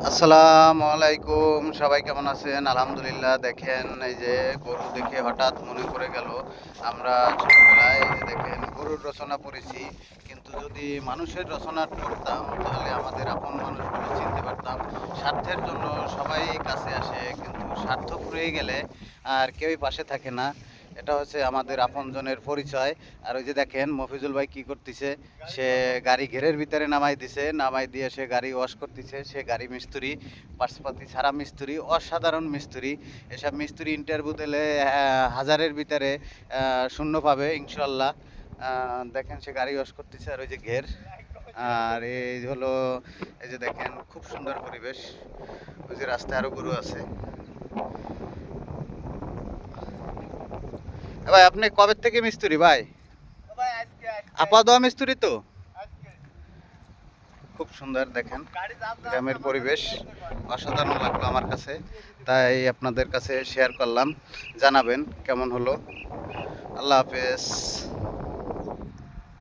আসসালামু আলাইকুম, সবাই কেমন আছেন? আলহামদুলিল্লাহ। দেখেন এই যে গরু দেখে হঠাৎ মনে পড়ে গেল আমরা ছোটবেলায় এই যে দেখেন গরুর রচনা পড়েছি, কিন্তু যদি মানুষের রচনা পড়তাম তাহলে আমাদের আপন মানুষগুলো চিনতে পারতাম। স্বার্থের জন্য সবাই কাছে আসে, কিন্তু স্বার্থ ফুরিয়ে গেলে আর কেউই পাশে থাকে না। এটা হচ্ছে আমাদের আপনজনের পরিচয়। আর ওই যে দেখেন মফিজুল ভাই কি করতেছে, সে গাড়ি ঘেরের ভিতরে নামাই দিছে, নামাই দিয়ে সে গাড়ি ওয়াশ করতেছে। সে গাড়ি মিস্ত্রি, পার্সপাতি ছাড়া মিস্ত্রি, অসাধারণ মিস্ত্রি। এসব মিস্ত্রি ইন্টারভিউ দিলে হাজারের ভিতরে শূন্য পাবে ইনশাল্লাহ। দেখেন সে গাড়ি ওয়াশ করতেছে, আর ওই যে ঘের। আর এই হলো, এই যে দেখেন খুব সুন্দর পরিবেশ। ওই যে রাস্তায় আরো গরু আছে। ভাই আপনি কবে থেকে মিস্ত্রি ভাই? আপা দোয়া মিস্ত্রি তো। খুব সুন্দর দেখেন গ্রামের পরিবেশ, অসাধারণ লাগলো আমার কাছে, তাই আপনাদের কাছে শেয়ার করলাম। জানাবেন কেমন হলো। আল্লাহ হাফেজ।